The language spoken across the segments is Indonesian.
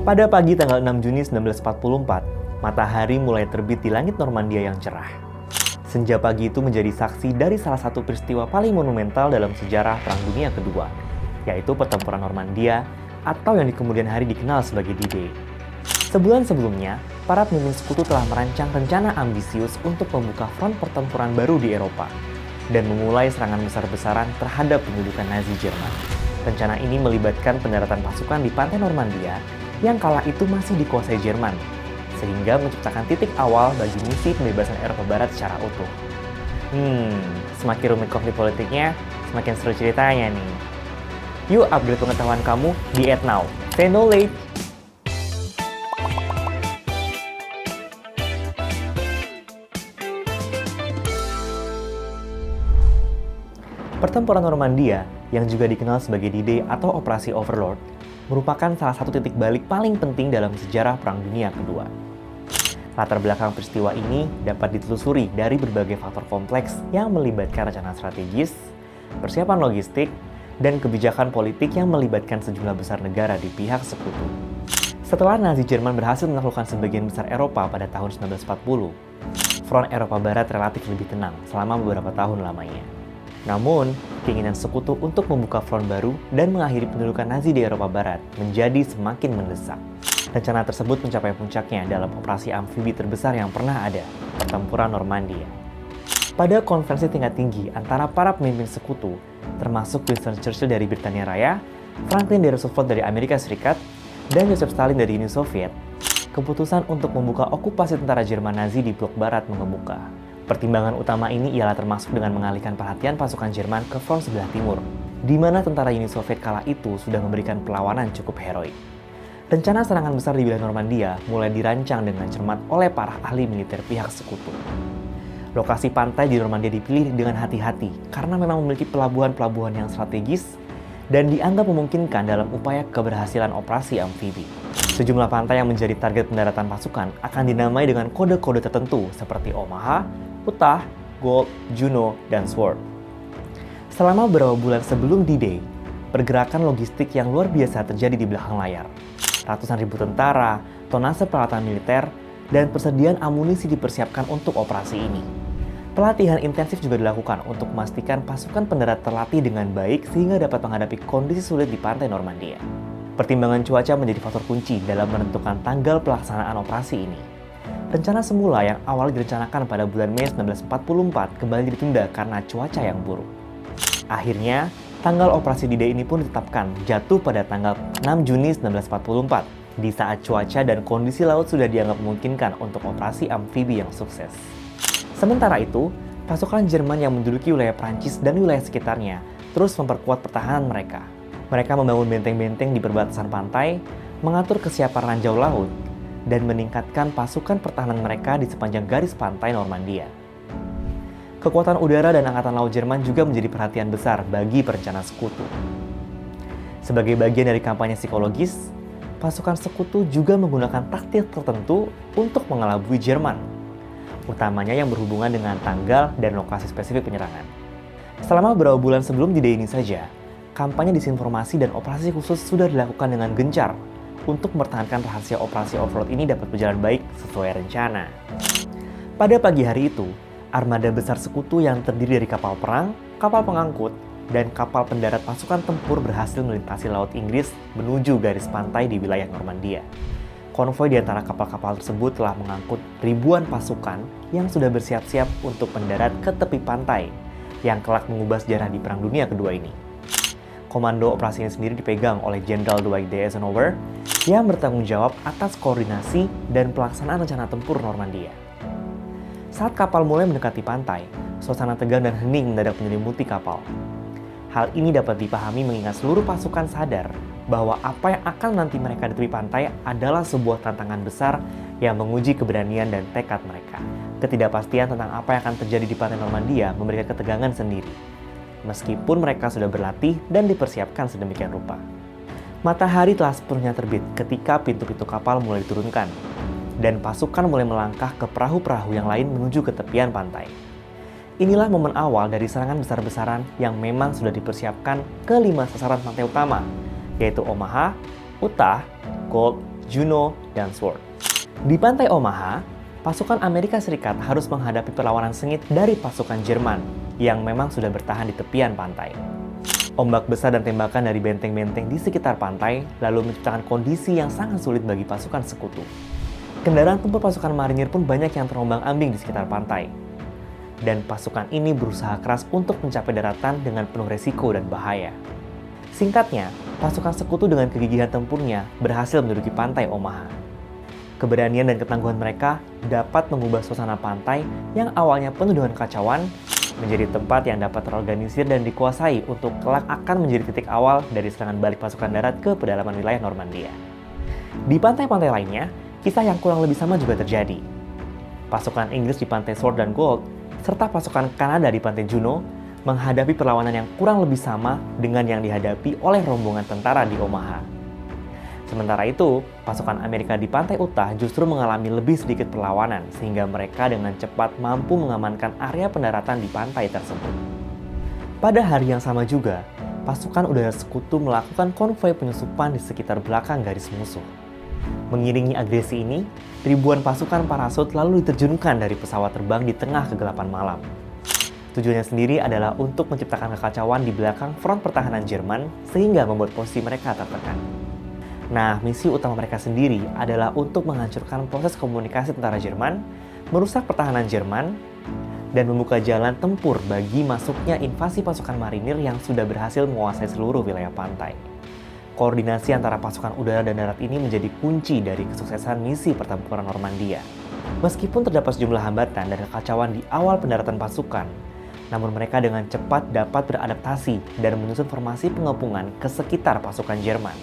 Pada pagi tanggal 6 Juni 1944, matahari mulai terbit di langit Normandia yang cerah. Senja pagi itu menjadi saksi dari salah satu peristiwa paling monumental dalam sejarah Perang Dunia Kedua, yaitu pertempuran Normandia atau yang di kemudian hari dikenal sebagai D-Day. Sebulan sebelumnya, para pemimpin sekutu telah merancang rencana ambisius untuk membuka front pertempuran baru di Eropa dan memulai serangan besar-besaran terhadap pendudukan Nazi Jerman. Rencana ini melibatkan pendaratan pasukan di pantai Normandia yang kala itu masih dikuasai Jerman, sehingga menciptakan titik awal bagi misi pembebasan Eropa Barat secara utuh. Semakin rumit konflik politiknya, semakin seru ceritanya nih. Yuk upgrade pengetahuan kamu di @now. Say no late! Pertempuran Normandia, yang juga dikenal sebagai D-Day atau Operasi Overlord, merupakan salah satu titik balik paling penting dalam sejarah Perang Dunia Kedua. Latar belakang peristiwa ini dapat ditelusuri dari berbagai faktor kompleks yang melibatkan rencana strategis, persiapan logistik, dan kebijakan politik yang melibatkan sejumlah besar negara di pihak sekutu. Setelah Nazi Jerman berhasil menaklukkan sebagian besar Eropa pada tahun 1940, front Eropa Barat relatif lebih tenang selama beberapa tahun lamanya. Namun, keinginan sekutu untuk membuka front baru dan mengakhiri pendudukan Nazi di Eropa Barat menjadi semakin mendesak. Rencana tersebut mencapai puncaknya dalam operasi amfibi terbesar yang pernah ada, Pertempuran Normandia. Pada konferensi tingkat tinggi antara para pemimpin sekutu, termasuk Winston Churchill dari Britania Raya, Franklin D. Roosevelt dari Amerika Serikat, dan Joseph Stalin dari Uni Soviet, keputusan untuk membuka okupasi tentara Jerman Nazi di blok Barat mengemuka. Pertimbangan utama ini ialah termasuk dengan mengalihkan perhatian pasukan Jerman ke front sebelah timur, di mana tentara Uni Soviet kala itu sudah memberikan perlawanan cukup heroik. Rencana serangan besar di wilayah Normandia mulai dirancang dengan cermat oleh para ahli militer pihak sekutu. Lokasi pantai di Normandia dipilih dengan hati-hati karena memang memiliki pelabuhan-pelabuhan yang strategis dan dianggap memungkinkan dalam upaya keberhasilan operasi amfibi. Sejumlah pantai yang menjadi target pendaratan pasukan akan dinamai dengan kode-kode tertentu seperti Omaha, Utah, Gold, Juno, dan Sword. Selama beberapa bulan sebelum D-Day, pergerakan logistik yang luar biasa terjadi di belakang layar. Ratusan ribu tentara, tonase peralatan militer, dan persediaan amunisi dipersiapkan untuk operasi ini. Pelatihan intensif juga dilakukan untuk memastikan pasukan pendarat terlatih dengan baik sehingga dapat menghadapi kondisi sulit di pantai Normandia. Pertimbangan cuaca menjadi faktor kunci dalam menentukan tanggal pelaksanaan operasi ini. Rencana semula yang awalnya direncanakan pada bulan Mei 1944 kembali ditunda karena cuaca yang buruk. Akhirnya, tanggal operasi D-Day ini pun ditetapkan jatuh pada tanggal 6 Juni 1944, di saat cuaca dan kondisi laut sudah dianggap memungkinkan untuk operasi amfibi yang sukses. Sementara itu, pasukan Jerman yang menduduki wilayah Prancis dan wilayah sekitarnya terus memperkuat pertahanan mereka. Mereka membangun benteng-benteng di perbatasan pantai, mengatur kesiapan ranjau laut, dan meningkatkan pasukan pertahanan mereka di sepanjang garis pantai Normandia. Kekuatan udara dan angkatan laut Jerman juga menjadi perhatian besar bagi perencana sekutu. Sebagai bagian dari kampanye psikologis, pasukan sekutu juga menggunakan taktik tertentu untuk mengelabui Jerman, utamanya yang berhubungan dengan tanggal dan lokasi spesifik penyerangan. Selama beberapa bulan sebelum D-Day ini saja, kampanye disinformasi dan operasi khusus sudah dilakukan dengan gencar untuk mempertahankan rahasia operasi Overlord ini dapat berjalan baik sesuai rencana. Pada pagi hari itu, armada besar sekutu yang terdiri dari kapal perang, kapal pengangkut, dan kapal pendarat pasukan tempur berhasil melintasi Laut Inggris menuju garis pantai di wilayah Normandia. Konvoi di antara kapal-kapal tersebut telah mengangkut ribuan pasukan yang sudah bersiap-siap untuk mendarat ke tepi pantai, yang kelak mengubah sejarah di Perang Dunia Kedua ini. Komando operasi ini sendiri dipegang oleh Jenderal Dwight D. Eisenhower yang bertanggung jawab atas koordinasi dan pelaksanaan rencana tempur Normandia. Saat kapal mulai mendekati pantai, suasana tegang dan hening mendadak menyelimuti kapal. Hal ini dapat dipahami mengingat seluruh pasukan sadar bahwa apa yang akan nanti mereka di tepi pantai adalah sebuah tantangan besar yang menguji keberanian dan tekad mereka. Ketidakpastian tentang apa yang akan terjadi di pantai Normandia memberikan ketegangan sendiri, meskipun mereka sudah berlatih dan dipersiapkan sedemikian rupa. Matahari telah sepenuhnya terbit ketika pintu-pintu kapal mulai diturunkan, dan pasukan mulai melangkah ke perahu-perahu yang lain menuju ke tepian pantai. Inilah momen awal dari serangan besar-besaran yang memang sudah dipersiapkan ke 5 sasaran pantai utama, yaitu Omaha, Utah, Gold, Juno dan Sword. Di pantai Omaha, pasukan Amerika Serikat harus menghadapi perlawanan sengit dari pasukan Jerman yang memang sudah bertahan di tepian pantai. Ombak besar dan tembakan dari benteng-benteng di sekitar pantai lalu menciptakan kondisi yang sangat sulit bagi pasukan sekutu. Kendaraan tempur pasukan marinir pun banyak yang terombang-ambing di sekitar pantai. Dan pasukan ini berusaha keras untuk mencapai daratan dengan penuh resiko dan bahaya. Singkatnya, pasukan sekutu dengan kegigihan tempurnya berhasil menduduki pantai Omaha. Keberanian dan ketangguhan mereka dapat mengubah suasana pantai yang awalnya penuh dengan kekacauan menjadi tempat yang dapat terorganisir dan dikuasai untuk kelak akan menjadi titik awal dari serangan balik pasukan darat ke pedalaman wilayah Normandia. Di pantai-pantai lainnya, kisah yang kurang lebih sama juga terjadi. Pasukan Inggris di pantai Sword dan Gold, serta pasukan Kanada di pantai Juno, menghadapi perlawanan yang kurang lebih sama dengan yang dihadapi oleh rombongan tentara di Omaha. Sementara itu, pasukan Amerika di pantai Utah justru mengalami lebih sedikit perlawanan sehingga mereka dengan cepat mampu mengamankan area pendaratan di pantai tersebut. Pada hari yang sama juga, pasukan udara sekutu melakukan konvoi penyusupan di sekitar belakang garis musuh. Mengiringi agresi ini, ribuan pasukan parasut lalu diterjunkan dari pesawat terbang di tengah kegelapan malam. Tujuannya sendiri adalah untuk menciptakan kekacauan di belakang front pertahanan Jerman sehingga membuat posisi mereka tertekan. Nah, misi utama mereka sendiri adalah untuk menghancurkan proses komunikasi tentara Jerman, merusak pertahanan Jerman, dan membuka jalan tempur bagi masuknya invasi pasukan marinir yang sudah berhasil menguasai seluruh wilayah pantai. Koordinasi antara pasukan udara dan darat ini menjadi kunci dari kesuksesan misi pertempuran Normandia. Meskipun terdapat sejumlah hambatan dan kekacauan di awal pendaratan pasukan, namun mereka dengan cepat dapat beradaptasi dan menyusun formasi pengepungan ke sekitar pasukan Jerman.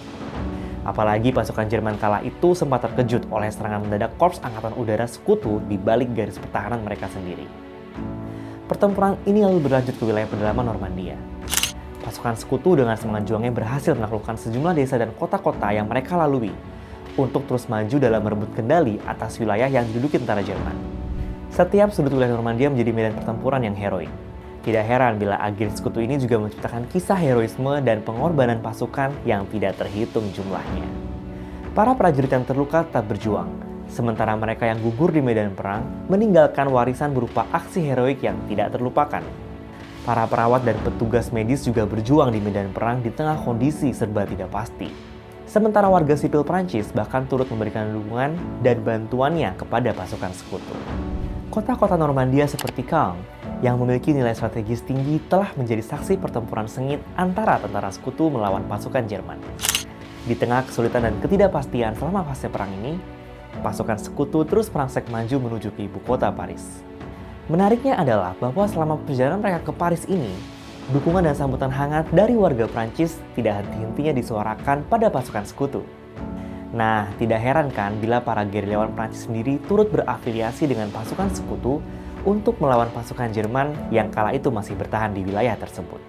Apalagi pasukan Jerman kala itu sempat terkejut oleh serangan mendadak Korps Angkatan Udara Sekutu di balik garis pertahanan mereka sendiri. Pertempuran ini lalu berlanjut ke wilayah pedalaman Normandia. Pasukan sekutu dengan semangat juangnya berhasil menaklukkan sejumlah desa dan kota-kota yang mereka lalui untuk terus maju dalam merebut kendali atas wilayah yang diduduki tentara Jerman. Setiap sudut wilayah Normandia menjadi medan pertempuran yang heroik. Tidak heran bila agen sekutu ini juga menciptakan kisah heroisme dan pengorbanan pasukan yang tidak terhitung jumlahnya. Para prajurit yang terluka tetap berjuang, sementara mereka yang gugur di medan perang meninggalkan warisan berupa aksi heroik yang tidak terlupakan. Para perawat dan petugas medis juga berjuang di medan perang di tengah kondisi serba tidak pasti. Sementara warga sipil Prancis bahkan turut memberikan dukungan dan bantuannya kepada pasukan sekutu. Kota-kota Normandia seperti Caen yang memiliki nilai strategis tinggi telah menjadi saksi pertempuran sengit antara tentara sekutu melawan pasukan Jerman. Di tengah kesulitan dan ketidakpastian selama fase perang ini, pasukan sekutu terus merangsek maju menuju ke ibu kota Paris. Menariknya adalah bahwa selama perjalanan mereka ke Paris ini, dukungan dan sambutan hangat dari warga Prancis tidak henti-hentinya disuarakan pada pasukan sekutu. Nah, tidak heran kan bila para gerilyawan Prancis sendiri turut berafiliasi dengan pasukan sekutu untuk melawan pasukan Jerman yang kala itu masih bertahan di wilayah tersebut.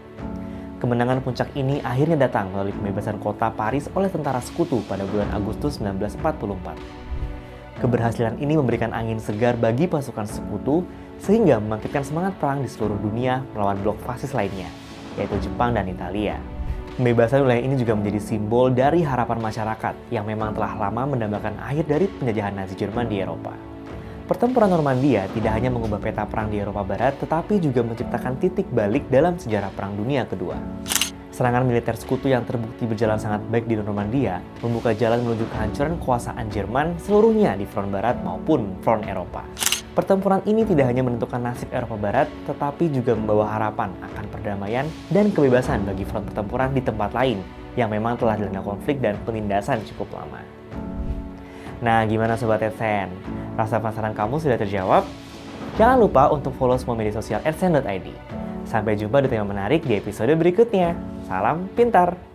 Kemenangan puncak ini akhirnya datang melalui pembebasan kota Paris oleh tentara sekutu pada bulan Agustus 1944. Keberhasilan ini memberikan angin segar bagi pasukan sekutu sehingga membangkitkan semangat perang di seluruh dunia melawan blok fasis lainnya, yaitu Jepang dan Italia. Pembebasan wilayah ini juga menjadi simbol dari harapan masyarakat yang memang telah lama mendambakan akhir dari penjajahan Nazi Jerman di Eropa. Pertempuran Normandia tidak hanya mengubah peta perang di Eropa Barat, tetapi juga menciptakan titik balik dalam sejarah Perang Dunia Kedua. Serangan militer sekutu yang terbukti berjalan sangat baik di Normandia membuka jalan menuju kehancuran kekuasaan Jerman seluruhnya di front Barat maupun front Eropa. Pertempuran ini tidak hanya menentukan nasib Eropa Barat, tetapi juga membawa harapan akan perdamaian dan kebebasan bagi front pertempuran di tempat lain yang memang telah dilanda konflik dan penindasan cukup lama. Nah, gimana Sobat AdSense? Rasa penasaran kamu sudah terjawab? Jangan lupa untuk follow semua media sosial adsense.id. Sampai jumpa di tema menarik di episode berikutnya. Salam pintar!